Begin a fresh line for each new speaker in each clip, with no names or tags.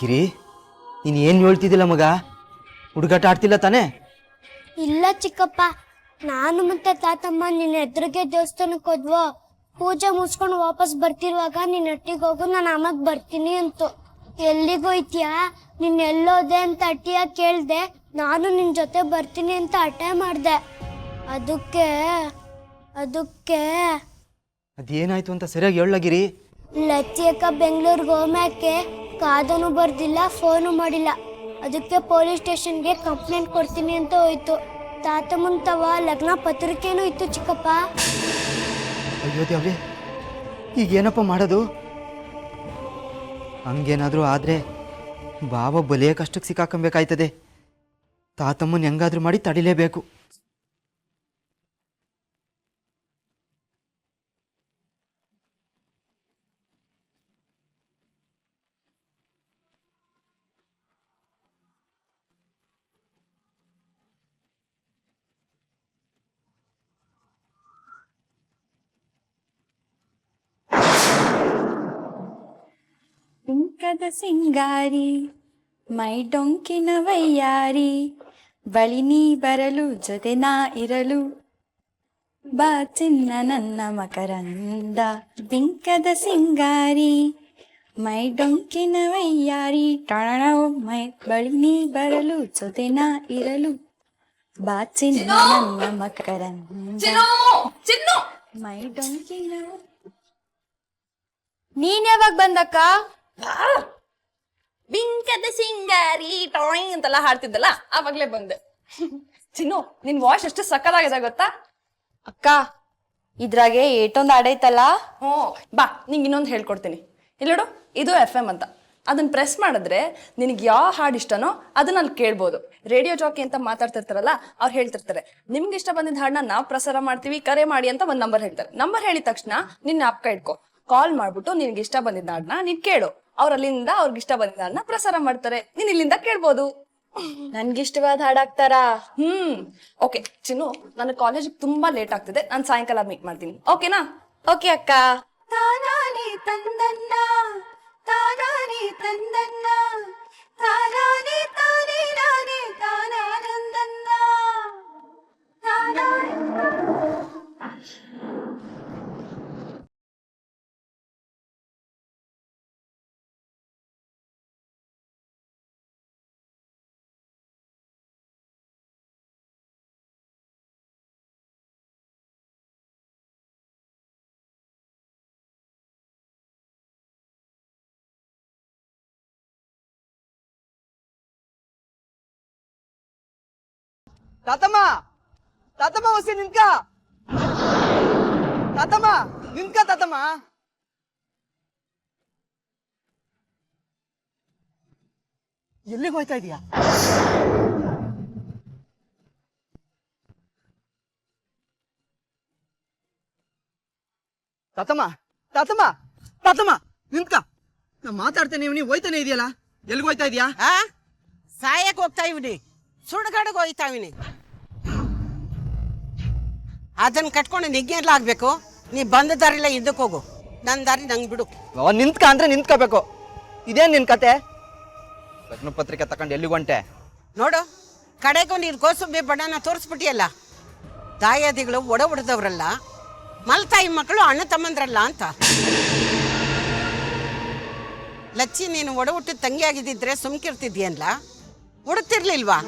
ಗಿರಿ, ನೀನು ಏನು ಹೇಳ್ತಿದ್ದಿಲ್ಲ ಮಗ? ಹುಡುಗಾಟ ಆಡ್ತಿಲ್ಲ ತಾನೇ?
ಇಲ್ಲ ಚಿಕ್ಕಪ್ಪ, ನಾನು ಮತ್ತೆ ತಾತಮ್ಮ ನಿನ್ನ ಎದುರಿಗೆ ದೇವಸ್ಥಾನಕ್ಕೆ ಹೋದ್ವೋ. ಪೂಜೆ ಮುಗಿಸ್ಕೊಂಡು ವಾಪಸ್ ಬರ್ತಿರುವಾಗ ನಿನ್ನ ಒಟ್ಟಿಗೆ ಹೋಗು, ನಾನು ಅಮ್ಮಗ್ ಬರ್ತೀನಿ ಅಂತು. ಎಲ್ಲಿಗೋಯ್ತೀಯಾ, ನಿನ್ನ ಎಲ್ಲೋದೆ ಅಂತ ಅಟ್ಟಿಯಾಗಿ ಕೇಳ್ದೆ. ನಾನು ನಿನ್ನ ಜೊತೆ ಬರ್ತೀನಿ ಅಂತ ಹಠ ಮಾಡಿದೆ. ಅದಕ್ಕೆ
ಅದೇನಾಯ್ತು ಅಂತ ಸರಿಯಾಗಿ ಹೇಳಗಿರಿ.
ಲಚ್ಚಿ ಅಕ್ಕ ಬೆಂಗಳೂರಿಗೆ ಹೋಮ್ಯಾಕೆ ಕಾದನು ಬರ್ದಿಲ್ಲ, ಫೋನು ಮಾಡಿಲ್ಲ. ಅದಕ್ಕೆ ಪೊಲೀಸ್ ಸ್ಟೇಷನ್ಗೆ ಕಂಪ್ಲೇಂಟ್ ಕೊಡ್ತೀನಿ ಅಂತ ಹೋಯ್ತು. ತಾತಮ್ಮನ ತವ ಲಗ್ನ ಪತ್ರಿಕೆನೂ ಇತ್ತು ಚಿಕ್ಕಪ್ಪ.
ಅಯ್ಯೋ ದೇವ್ರೆ, ಈಗೇನಪ್ಪ ಮಾಡೋದು? ಹಂಗೇನಾದರೂ ಆದರೆ ಬಾಬಾ ಬಲಿಯ ಕಷ್ಟಕ್ಕೆ ಸಿಕ್ಕಾಕೊಬೇಕಾಯ್ತದೆ. ತಾತಮ್ಮನ ಹೆಂಗಾದ್ರೂ ಮಾಡಿ ತಡಿಲೇಬೇಕು.
ಬಿಂಕದ ಸಿಂಗಾರಿ ಮೈ ಡೊಂಕಿನ ವಯ್ಯಾರಿ, ಬಳಿ ನೀ ಬರಲು ಜೊತೆ ನಾ ಇರಲು, ಬಾ ಚಿನ್ನ ನನ್ನ ಮಕರಂದ. ಬಿಂಕದ ಸಿಂಗಾರಿ ಮೈ ಡೊಂಕಿನ ವಯ್ಯಾರಿ, ಟಣಣವು ಮೈ ಬಳಿ ನೀ ಬರಲು ಜೊತೆ ನಾ ಇರಲು, ಬಾ ಚಿನ್ನ ನನ್ನ ಮಕರಂದ. ಮೈ ಡೊಂಕಿನ.
ನೀನ್ ಯಾವಾಗ ಬಂದಕ್ಕ?
ಬಿಂಕದ ಸಿಂಗಾರಿ ಟಾಯ್ ಅಂತೆಲ್ಲ ಹಾಡ್ತಿದ್ದಲ್ಲ, ಆವಾಗ್ಲೇ ಬಂದೆ. ಚಿನ್ನು, ನಿನ್ ವಾಯ್ಸ್ ಎಷ್ಟು ಸಕ್ಕದಾಗಿದೆ ಗೊತ್ತಾ?
ಅಕ್ಕ, ಇದ್ರಾಗೆ ಏಟೊಂದು ಆಡೈತಲ್ಲ.
ಬಾ, ನಿಂಗೆ ಇನ್ನೊಂದು ಹೇಳ್ಕೊಡ್ತೀನಿ. ಇಲ್ಲೋಡು, ಇದು FM ಅಂತ. ಅದನ್ನ ಪ್ರೆಸ್ ಮಾಡಿದ್ರೆ ನಿನಗೆ ಯಾವ ಹಾಡು ಇಷ್ಟನೋ ಅದನ್ನ ಅಲ್ಲಿ ಕೇಳ್ಬೋದು. ರೇಡಿಯೋ ಜಾಕಿ ಅಂತ ಮಾತಾಡ್ತಿರ್ತಾರಲ್ಲ, ಅವ್ರು ಹೇಳ್ತಿರ್ತಾರೆ ನಿಮ್ಗೆ ಇಷ್ಟ ಬಂದಿದ್ದ ಹಾಡನ್ನ ನಾವು ಪ್ರಸಾರ ಮಾಡ್ತೀವಿ, ಕರೆ ಮಾಡಿ ಅಂತ ಒಂದು ನಂಬರ್ ಹೇಳ್ತಾರೆ. ನಂಬರ್ ಹೇಳಿದ ತಕ್ಷಣ ನಿನ್ನ ಜ್ಞಾಪಕ ಇಟ್ಕೋ, ಕಾಲ್ ಮಾಡ್ಬಿಟ್ಟು ನಿನ್ಗೆ ಇಷ್ಟ ಬಂದಿದ್ದ ಹಾಡನ್ನ ನೀನ್ ಕೇಳು. ಅವ್ರ ಅಲ್ಲಿಂದ ಅವ್ರಿಗೆ ಇಷ್ಟ ಬಂದಿದ್ದ ಹಾಡನ್ನ ಪ್ರಸಾರ ಮಾಡ್ತಾರೆ, ನೀನ್ ಇಲ್ಲಿಂದ ಕೇಳ್ಬೋದು.
ನನ್ಗಿಷ್ಟವಾದ ಹಾಡಾಕ್ತಾರಾ?
ಓಕೆ ಚಿನ್ನು, ನನ್ನ ಕಾಲೇಜಿಗೆ ತುಂಬಾ ಲೇಟ್ ಆಗ್ತಿದೆ, ನಾನು ಸಾಯಂಕಾಲ ಮೀಟ್ ಮಾಡ್ತೀನಿ, ಓಕೆನಾ?
ಓಕೆ ಅಕ್ಕ.
ತಾನಾನೇ ತಂದನ್ನ ತಾನಾನೇ ತಂದನ್ನ, ತಾನಾನೇ ತಾನೇ ನಾನೇ ತಾನಾನಂದನ್ನ, ತಾನಾನೇ.
ತಾತಮ್ಮ, ತಾತಮ್ಮ ಹೊಸಿ ನಿನ್ಕ. ತಾತಮ್ಮ ನಿನ್ಕ. ತಾತಮ್ಮ ಎಲ್ಲಿಗೆ ಹೋಯ್ತಾ ಇದೀಯಾ? ತಾತಮ್ಮ, ತಾತಮ್ಮ, ತಾತಮ್ಮ ನಿನ್ಕ. ನಾ ಮಾತಾಡ್ತೇನೆ, ನೀವು ಹೋಯ್ತಾನೆ ಇದೆಯಲ್ಲ, ಎಲ್ಲಿಗೆ ಹೋಯ್ತಾ ಇದೀಯಾ?
ಸಾಯಕ್ ಹೋಗ್ತಾ ಇವನಿ, ಸುಡುಗಾಡಿಗೆ ಹೋಯ್ತಾ ಇವನಿ. ಅದನ್ನ ಕಟ್ಕೊಂಡು ನಿಗ್ಗೆಲ್ಲ ಆಗ್ಬೇಕು. ನೀ ಬಂದ ದಾರಿಲ್ಲ ಇದಕ್ಕೆ ಹೋಗು, ನನ್ನ ದಾರಿ ನಂಗೆ ಬಿಡು.
ನಿಂತ್ಕ ಅಂದ್ರೆ ನಿಂತ್ಕೋಬೇಕು. ಇದೇನ್ ನಿನ್ ಕತೆ? ಲಗ್ನ ಪತ್ರಿಕೆ ತಕೊಂಡು ಎಲ್ಲಿಗೆ ಹೊಂಟೆ?
ನೋಡು, ಕಡೆಗೂ ನೀನು ಕೋಸುಂಬಿ ಬಣ್ಣನ ತೋರಿಸ್ಬಿಟ್ಟಿಯಲ್ಲ. ದಾಯಾದಿಗಳು ಒಡ ಹೊಡೆದವ್ರಲ್ಲ, ಮಲ್ತಾಯಿ ಮಕ್ಕಳು ಅಣ್ಣ ತಮ್ಮಂದ್ರಲ್ಲ ಅಂತ. ಲಚ್ಚಿ, ನೀನು ಒಡ ಹುಟ್ಟಿದ ತಂಗಿ ಆಗಿದ್ದಿದ್ರೆ ಸುಮ್ಕಿರ್ತಿದ್ಯಲ್ಲ, ಹುಡುಕ್ತಿರ್ಲಿಲ್ವಾ?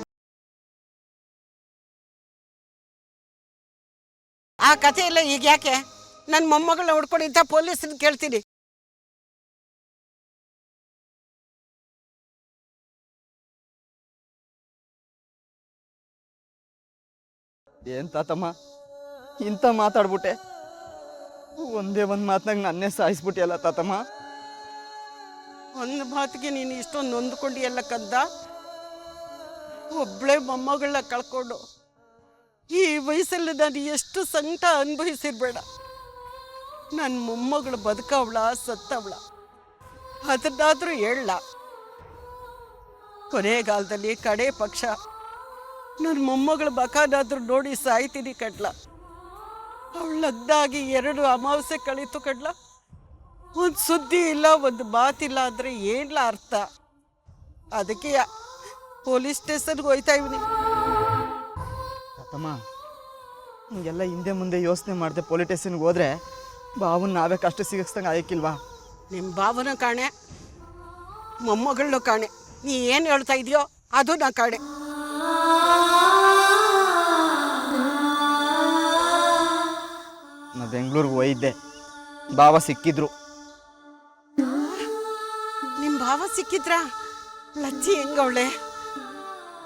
ಆ ಕಥೆ ಎಲ್ಲ ಈಗ ಯಾಕೆ? ನನ್ನ ಮೊಮ್ಮಗಳನ್ನ ಹುಡ್ಕೊಂಡು ಇಂಥ ಪೊಲೀಸರನ್ನ ಕೇಳ್ತೀನಿ.
ಏನ್ ತಾತಮ್ಮ ಇಂತ ಮಾತಾಡ್ಬಿಟ್ಟೆ? ಒಂದೇ ಒಂದ್ ಮಾತ್ನಾಗ ನನ್ನೇ ಸಾಯಿಸ್ಬಿಟ್ಟಿಯಲ್ಲ ತಾತಮ್ಮ.
ಒಂದು ಮಾತಿಗೆ ನೀನು ಇಷ್ಟೊಂದು ನೊಂದ್ಕೊಂಡಿಯಲ್ಲ ಕಂದ. ಒಬ್ಳೆ ಮೊಮ್ಮಗಳನ್ನ ಕಳ್ಕೊಂಡು ಈ ವಯಸ್ಸಲ್ಲಿ ನಾನು ಎಷ್ಟು ಸಂಕಟ ಅನುಭವಿಸಿರ್ಬೇಡ. ನನ್ನ ಮೊಮ್ಮಗಳು ಬದುಕವಳ ಸತ್ತವಳ ಅದನ್ನಾದ್ರೂ ಹೇಳ. ಕೊನೆಗಾಲದಲ್ಲಿ ಕಡೆ ಪಕ್ಷ ನನ್ನ ಮೊಮ್ಮಗಳ ಮಕಾನಾದ್ರೂ ನೋಡಿ ಸಾಯ್ತೀನಿ ಕಡ್ಲ. ಅವಳು ಲಗ್ನಾಗಿ 2 ಅಮಾವಾಸ್ಯೆ ಕಳೀತು ಕಡ್ಲ. ಒಂದು ಸುದ್ದಿ ಇಲ್ಲ, ಒಂದು ಮಾತಿಲ್ಲ ಅಂದರೆ ಏನ್ಲ ಅರ್ಥ? ಅದಕ್ಕೆ ಪೊಲೀಸ್ ಸ್ಟೇಷನ್ಗೆ ಹೋಯ್ತಾ ಇವ್ನಿ.
ತಾತಮ್ಮ ಹಿಂಗೆಲ್ಲ ಹಿಂದೆ ಮುಂದೆ ಯೋಚನೆ ಮಾಡಿದೆ ಪೊಲೀಸ್ ಸ್ಟೇಷನ್ಗೆ ಹೋದ್ರೆ ಬಾವನ್ ನಾವೇ ಕಷ್ಟ ಸಿಗಿಸ್ದಂಗೆ ಆಯ್ಕಿಲ್ವಾ?
ನಿಮ್ಮ ಭಾವನ ಕಾಣೆ, ಮೊಮ್ಮಗಳನ್ನ ಕಾಣೆ, ನೀ ಏನು ಹೇಳ್ತಾ ಇದೆಯೋ ಅದು ನಾ ಕಾಣೆ.
ನಾ ಬೆಂಗಳೂರಿಗೆ ಹೋಗಿದ್ದೆ, ಬಾವ ಸಿಕ್ಕಿದ್ರು.
ನಿಮ್ಮ ಭಾವ ಸಿಕ್ಕಿದ್ರಾ? ಲಚ್ಚಿ ಹೆಂಗವಳೆ?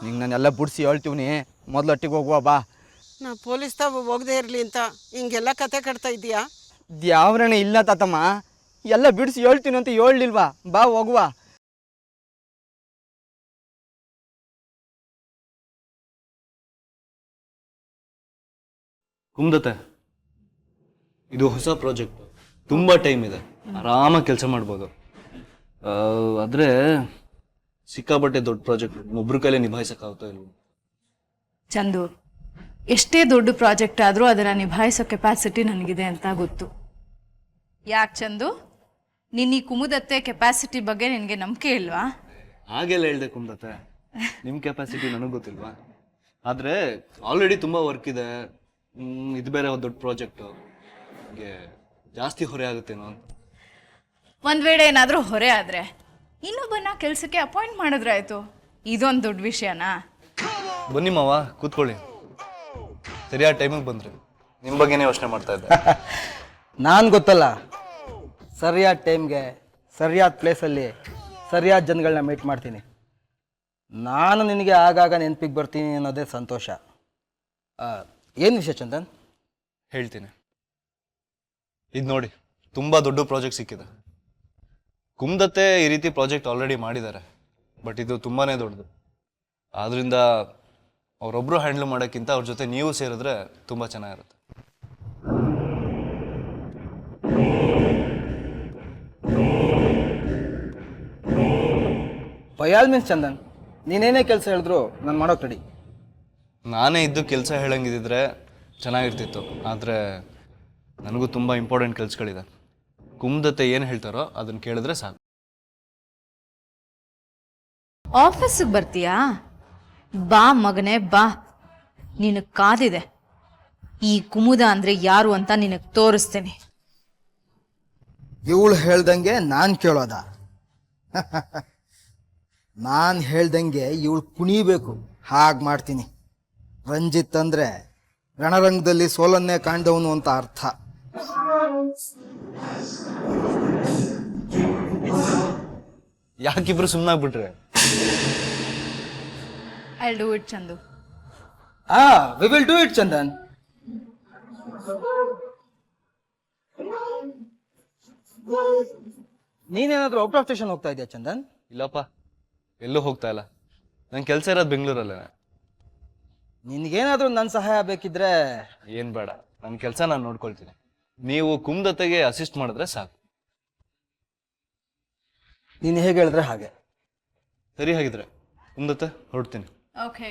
ನಿಂಗೆ ನಾನೆಲ್ಲ ಬಿಡಿಸಿ ಹೇಳ್ತೀವಿ, ಮೊದಲು ಒಟ್ಟಿಗೆ ಹೋಗುವ ಬಾ.
ನಾ ಪೊಲೀಸ್ ತಾವ ಹೋಗದೆ ಇರಲಿ ಅಂತ ಹಿಂಗೆಲ್ಲ ಕತೆ ಕಟ್ತಾ ಇದೀಯಾ?
ದ್ಯಾವ್ರಣ ಇಲ್ಲ ತಾತಮ್ಮ, ಎಲ್ಲ ಬಿಡಿಸಿ ಹೇಳ್ತೀನಿ ಅಂತ ಹೇಳಲಿಲ್ವಾ? ಬಾ ಹೋಗುವ.
ಕುಮ್ದತೆ, ಇದು ಹೊಸ ಪ್ರಾಜೆಕ್ಟ್, ತುಂಬ ಟೈಮ್ ಇದೆ, ಆರಾಮಾಗಿ ಕೆಲಸ ಮಾಡ್ಬೋದು. ಆದರೆ ಸಿಕ್ಕಾಪಟ್ಟೆ ದೊಡ್ಡ ಪ್ರಾಜೆಕ್ಟ್, ಒಬ್ರ ಕೈಲೇ ನಿಭಾಯಿಸೋಕ್ಕಾಗ್ತಾ ಇಲ್ಲ.
ಚಂದು, ಎಷ್ಟೇ ದೊಡ್ಡ ಪ್ರಾಜೆಕ್ಟ್ ಆದರೂ ಅದನ್ನು ನಿಭಾಯಿಸೋ ಕೆಪಾಸಿಟಿ ನನಗಿದೆ ಅಂತ ಗೊತ್ತು. ಯಾಕೆ ಚಂದು, ನೀನು ಈ ಕುಮುದತ್ತೆ ಕೆಪಾಸಿಟಿ ಬಗ್ಗೆ ನಿನಗೆ ನಂಬಿಕೆ ಇಲ್ವಾ?
ಹಾಗೆಲ್ಲ ಹೇಳ್ದೆ ಕುಮ್ದತೆ, ನಿಮ್ಮ ಕೆಪಾಸಿಟಿ ನನಗೆ ಗೊತ್ತಿಲ್ವಾ? ಆದರೆ ಆಲ್ರೆಡಿ ತುಂಬ ವರ್ಕ್ ಇದೆ, ಇದು ಬೇರೆ ಒಂದು ದೊಡ್ಡ ಪ್ರಾಜೆಕ್ಟು, ಹೀಗೆ ಜಾಸ್ತಿ ಹೊರೆ ಆಗುತ್ತೇನೋ ಅಂತ.
ಒಂದು ವೇಳೆ ಏನಾದರೂ ಹೊರೆ ಆದರೆ ಇನ್ನೊಬ್ಬನ ಕೆಲಸಕ್ಕೆ ಅಪಾಯಿಂಟ್ ಮಾಡಿದ್ರೆ ಆಯಿತು. ಇದೊಂದು ದೊಡ್ಡ ವಿಷಯನಾ?
ಬನ್ನಿ ಮಾವ, ಕೂತ್ಕೊಳ್ಳಿ. ಸರಿಯಾದ ಟೈಮಿಗೆ ಬಂದ್ರಿ, ನಿಮ್ಮ ಬಗ್ಗೆನೇ ಯೋಚನೆ ಮಾಡ್ತಾ ಇದ್ದೆ.
ನಾನು ಗೊತ್ತಲ್ಲ, ಸರಿಯಾದ ಟೈಮ್ಗೆ ಸರಿಯಾದ ಪ್ಲೇಸಲ್ಲಿ ಸರಿಯಾದ ಜನಗಳನ್ನ ಮೀಟ್ ಮಾಡ್ತೀನಿ. ನಾನು ನಿನಗೆ ಆಗಾಗ ನೆನಪಿಗೆ ಬರ್ತೀನಿ ಅನ್ನೋದೇ ಸಂತೋಷ. ಏನು ವಿಷಯ ಚಂದನ್?
ಹೇಳ್ತೀನಿ. ಇದು ನೋಡಿ, ತುಂಬ ದೊಡ್ಡ ಪ್ರಾಜೆಕ್ಟ್ ಸಿಕ್ಕಿದೆ. ಕುಮ್ದತ್ತೆ ಈ ರೀತಿ ಪ್ರಾಜೆಕ್ಟ್ ಆಲ್ರೆಡಿ ಮಾಡಿದ್ದಾರೆ, ಬಟ್ ಇದು ತುಂಬಾ ದೊಡ್ಡದು. ಆದ್ದರಿಂದ ಅವರೊಬ್ಬರು ಹ್ಯಾಂಡ್ಲ್ ಮಾಡೋಕ್ಕಿಂತ ಅವ್ರ ಜೊತೆ ನೀವು ಸೇರಿದ್ರೆ ತುಂಬ ಚೆನ್ನಾಗಿರುತ್ತೆ.
ಬೈ ಆಲ್ ಮೀನ್ಸ್ ಚಂದನ್, ನೀನೇನೇ ಕೆಲಸ ಹೇಳಿದ್ರು ನಾನು ಮಾಡೋಕೆ ರೆಡಿ.
ನಾನೇ ಇದ್ದು ಕೆಲಸ ಹೇಳಂಗಿದ್ದಿದ್ರೆ ಚೆನ್ನಾಗಿರ್ತಿತ್ತು, ಆದರೆ ನನಗೂ ತುಂಬ ಇಂಪಾರ್ಟೆಂಟ್ ಕೆಲಸಗಳಿದೆ. ಕುಮ್ದತ್ತೆ ಏನು ಹೇಳ್ತಾರೋ ಅದನ್ನು ಕೇಳಿದ್ರೆ ಸಾಕು.
ಆಫೀಸಿಗೆ ಬರ್ತೀಯಾ? ಬಾ ಮಗನೇ ಬಾ, ನಿನಗೆ ಕಾದಿದೆ. ಈ ಕುಮುದ ಅಂದರೆ ಯಾರು ಅಂತ ನಿನಗೆ ತೋರಿಸ್ತೇನೆ.
ಇವಳು ಹೇಳ್ದಂಗೆ ನಾನು ಕೇಳೋದ? ನಾನು ಹೇಳ್ದಂಗೆ ಇವಳು ಕುಣಿಬೇಕು, ಹಾಗೆ ಮಾಡ್ತೀನಿ. ರಂಜಿತ್ ಅಂದರೆ ರಣರಂಗದಲ್ಲಿ ಸೋಲನ್ನೇ ಕಾಣ್ದವನು ಅಂತ ಅರ್ಥ.
ಯಾಕಿಬ್ರು ಸುಮ್ಮನಾಗ್ಬಿಟ್ರೆ?
I do it Chandu.
We will do it Chandan. ನೀನೇನಾದ್ರೂ ಔಟ್ ಆಫ್ ಸ್ಟೇಷನ್ ಹೋಗ್ತಾ ಇದೆಯಾ ಚಂದನ್?
ಇಲ್ಲಪ್ಪ, ಎಲ್ಲೂ ಹೋಗ್ತಾ ಇಲ್ಲ. ನನ್ನ ಕೆಲಸ ಇರೋದು ಬೆಂಗಳೂರಲ್ಲೇ.
ನಿನಗೇನಾದ್ರೂ ನನ್ನ ಸಹಾಯ ಬೇಕಿದ್ರೆ?
ಏನು ಬೇಡ, ನನ್ನ ಕೆಲಸ ನಾನು ನೋಡ್ಕೊಳ್ತೀನಿ. ನೀವು ಕುಮ್ದತ್ತೆಗೆ ಅಸಿಸ್ಟ್ ಮಾಡಿದ್ರೆ ಸಾಕು.
ನೀನು ಹೇಗೆ ಹೇಳಿದ್ರೆ ಹಾಗೆ.
ಸರಿ, ಹಾಗಿದ್ರೆ ಕುಮ್ದತ್ತೆ ಹೊರಡ್ತೀನಿ.
ಓಕೆ.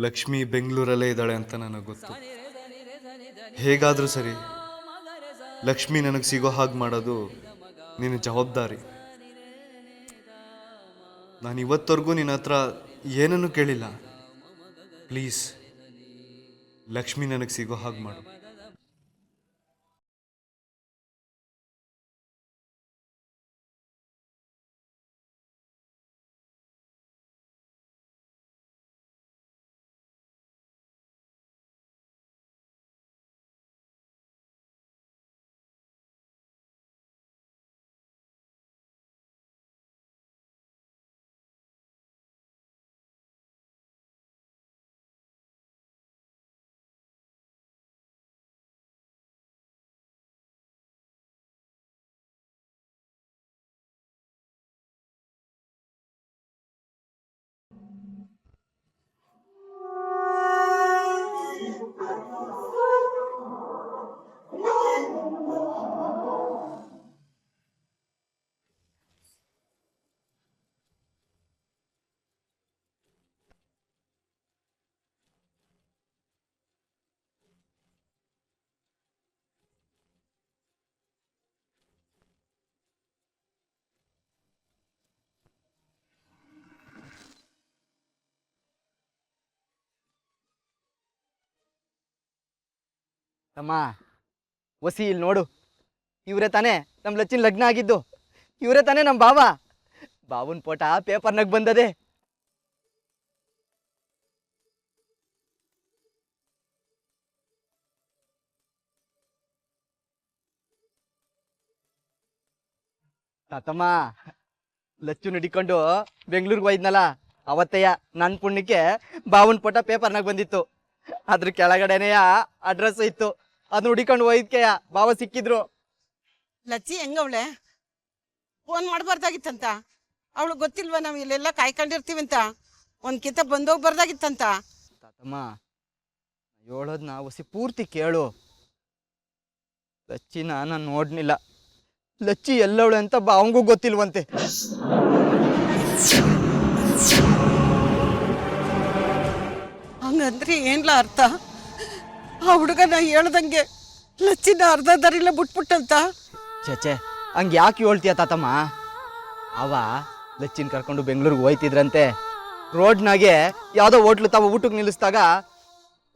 ಲಕ್ಷ್ಮಿ ಬೆಂಗಳೂರಲ್ಲೇ ಇದ್ದಾಳೆ ಅಂತ ನನಗೆ ಗೊತ್ತು. ಹೇಗಾದರೂ ಸರಿ ಲಕ್ಷ್ಮಿ ನನಗೆ ಸಿಗೋ ಹಾಗೆ ಮಾಡೋದು ನಿನ್ನ ಜವಾಬ್ದಾರಿ. ನಾನು ಇವತ್ತವರೆಗೂ ನಿನ್ನ ಹತ್ರ ಏನನ್ನೂ ಕೇಳಿಲ್ಲ. ಪ್ಲೀಸ್ ಲಕ್ಷ್ಮಿ ನನಗೆ ಸಿಗೋ ಹಾಗೆ ಮಾಡು.
ತಮ್ಮ ವಸಿ ಇಲ್ಲಿ ನೋಡು, ಇವರೇ ತಾನೇ ನಮ್ಮ ಲಚ್ಚಿನ ಲಗ್ನ ಆಗಿದ್ದು, ಇವರೇ ತಾನೇ ನಮ್ಮ ಬಾವ. ಬಾವನ್ ಫೋಟ ಪೇಪರ್ನಾಗ ಬಂದದೆ. ತಾತಮ್ಮ ಲಚ್ಚು ನಡಿಕೊಂಡು ಬೆಂಗಳೂರಿಗೆ ಹೋಯ್ದ್ನಲ್ಲ, ಅವತ್ತೆಯ ನನ್ನ ಪುಣ್ಯಕ್ಕೆ ಬಾವನ್ ಫೋಟ ಪೇಪರ್ನಾಗ ಬಂದಿತ್ತು. ಅದ್ರ ಕೆಳಗಡೆನೆಯ ಅಡ್ರೆಸ್ ಇತ್ತು. ಅದನ್ನ ಹುಡಿಕೊಂಡು ಹೋಯ್ದ್ಕೆಯ ಬಾವ ಸಿಕ್ಕಿದ್ರು.
ಲಚ್ಚಿ ಹೆಂಗವಳೆ? ಫೋನ್ ಮಾಡಬಾರ್ದಾಗಿತ್ತಂತ. ಅವಳು ಗೊತ್ತಿಲ್ವಾ ನಾವು ಇಲ್ಲೆಲ್ಲ ಕಾಯ್ಕೊಂಡಿರ್ತೀವಂತ? ಒಂದ್ಕಿಂತ ಬಂದೋಗ್ಬಾರ್ದಾಗಿತ್ತಂತ.
ತಾತಮ್ಮ ಹೇಳೋದ್ನ ವಸಿ ಪೂರ್ತಿ ಕೇಳು. ಲಚ್ಚಿನ ನಾನು ನೋಡ್ನಿಲ್ಲ. ಲಚ್ಚಿ ಎಲ್ಲವಳೆ ಅಂತ ಬಾವಂಗೂ ಗೊತ್ತಿಲ್ವಂತೆ.
ಹಂಗಂದ್ರೆ ಏನ್ಲ ಅರ್ಥ? ಆ ಹುಡುಗ ನಾ ಹೇಳ್ದಂಗೆ ಲಚ್ಚಿನ ಅರ್ಧ ದಾರಿಲ್ಲ ಬಿಟ್ಬಿಟ್ಟಂತ.
ಚೇಚೆ ಹಂಗೆ ಯಾಕೆ ಹೇಳ್ತೀಯ ತಾತಮ್ಮ? ಅವ ಲಚ್ಚಿನ ಕರ್ಕೊಂಡು ಬೆಂಗಳೂರಿಗೆ ಹೋಯ್ತಿದ್ರಂತೆ. ರೋಡ್ನಾಗೆ ಯಾವುದೋ ಹೋಟ್ಲು ತಾವ ಊಟಕ್ಕೆ ನಿಲ್ಲಿಸಿದಾಗ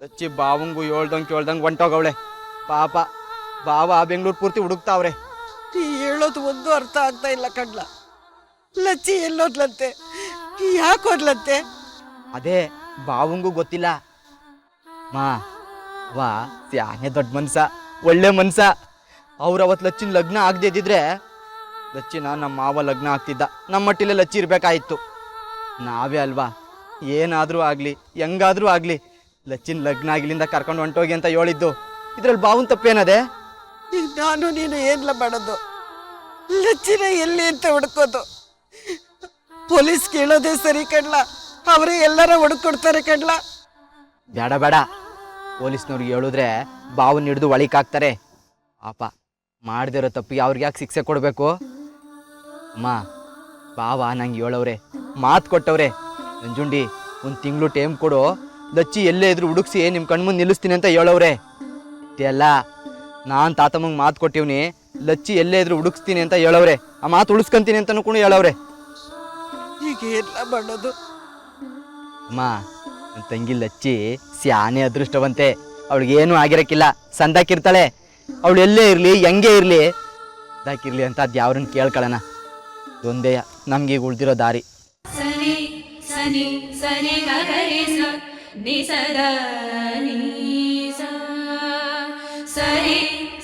ಲಚ್ಚಿ ಬಾವಂಗೂ ಹೇಳ್ದಂಗೆ ಹೊಂಟೋಗವಳೆ. ಪಾಪ ಬಾವ ಬೆಂಗಳೂರು ಪೂರ್ತಿ ಹುಡುಕ್ತಾವ್ರೆ.
ನೀ ಹೇಳೋದು ಒಂದು ಅರ್ಥ ಆಗ್ತಾ ಇಲ್ಲ ಕಡ್ಲ. ಲಚ್ಚಿ ಎಲ್ಲೋದ್ಲಂತೆ? ಯಾಕೆ ಹೋದ್ಲಂತೆ?
ಅದೇ ಬಾವಂಗೂ ಗೊತ್ತಿಲ್ಲ. ಮಾ ವಾ ಸ್ಯಾನೆ ದೊಡ್ಡ ಮನ್ಸ, ಒಳ್ಳೆ ಮನ್ಸ. ಅವ್ರು ಅವತ್ತು ಲಚ್ಚಿನ ಲಗ್ನ ಆಗದೆ ಇದ್ದಿದ್ರೆ ಲಚ್ಚಿನ ನಮ್ಮ ಮಾವ ಲಗ್ನ ಆಗ್ತಿದ್ದ. ನಮ್ಮ ಮಟ್ಟಿಲೆ ಲಚ್ಚಿ ಇರ್ಬೇಕಾಯಿತ್ತು. ನಾವೇ ಅಲ್ವಾ ಏನಾದರೂ ಆಗಲಿ ಹೆಂಗಾದ್ರೂ ಆಗಲಿ ಲಚ್ಚಿನ ಲಗ್ನ ಆಗಿಲಿಂದ ಕರ್ಕೊಂಡು ಹೊಂಟೋಗಿ ಅಂತ ಹೇಳಿದ್ದು. ಇದ್ರಲ್ಲಿ ಬಾವನ್ ತಪ್ಪೇನದೆ?
ಈಗ ನಾನು ನೀನು ಏನ್ಲ ಮಾಡೋದು? ಲಚ್ಚಿನ ಎಲ್ಲಿ ಅಂತ ಹುಡ್ಕೋದು? ಪೊಲೀಸ್ ಕೇಳೋದೇ ಸರಿ ಕಡ್ಲ, ಅವರೇ ಎಲ್ಲರ ಹುಡುಕೊಡ್ತಾರೆ ಕಡ್ಲ.
ಬೇಡ ಬೇಡ, ಪೊಲೀಸ್ನವ್ರಿಗೆ ಹೇಳಿದ್ರೆ ಬಾವನ್ ಹಿಡಿದು ಒಳಿಕಾಕ್ತಾರೆ. ಪಾಪ ಮಾಡದಿರೋ ತಪ್ಪಿಗೆ ಅವ್ರಿಗೆ ಯಾಕೆ ಶಿಕ್ಷೆ ಕೊಡಬೇಕು? ಅಮ್ಮ ಬಾವ ನಂಗೆ ಹೇಳವ್ರೆ, ಮಾತು ಕೊಟ್ಟವ್ರೆ. ನಂಜುಂಡಿ ಒಂದು ತಿಂಗಳು ಟೈಮ್ ಕೊಡು, ಲಚ್ಚಿ ಎಲ್ಲೇ ಇದ್ರು ಹುಡುಕ್ಸಿ ನಿಮ್ಮ ಕಣ್ಮುಂದೆ ನಿಲ್ಲಿಸ್ತೀನಿ ಅಂತ ಹೇಳವ್ರೆ. ಇದೆಲ್ಲ ನಾನು ತಾತಮ್ಮಂಗೆ ಮಾತು ಕೊಟ್ಟಿವ್ನಿ, ಲಚ್ಚಿ ಎಲ್ಲೇ ಇದ್ರು ಹುಡುಕ್ಸ್ತೀನಿ ಅಂತ ಹೇಳವ್ರೆ. ಆ ಮಾತು ಉಳಿಸ್ಕೊಂತೀನಿ ಅಂತನೂ ಕೂಡ ಹೇಳವ್ರೆ.
ಈಗ ಎಲ್ಲ ಮಾಡೋದು?
ಅಮ್ಮ ನನ್ನ ತಂಗಿ ಲಚ್ಚಿ ಸ್ಯಾನೆ ಅದೃಷ್ಟವಂತೆ. ಅವಳಿಗೇನು ಆಗಿರಕ್ಕಿಲ್ಲ, ಸಂದಾಕಿರ್ತಾಳೆ. ಅವಳು ಎಲ್ಲೇ ಇರಲಿ ಹೆಂಗೆ ಇರಲಿ ಸಂದಾಕಿರ್ಲಿ ಅಂತ ಅದು ಯಾವ್ರನ್ನ ಕೇಳ್ಕೊಳ್ಳೋಣ. ಇದೊಂದೇ ನಮ್ಗೆ ಈಗ ಉಳ್ದಿರೋ ದಾರಿ.
ಸನಿ ಸನಿ ಸನಿ ಗಗರಿ ಸ ನಿ ಸದ ನಿ ಸ ಸರಿ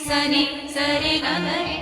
ಸನಿ ಸರಿ ಗಗರಿ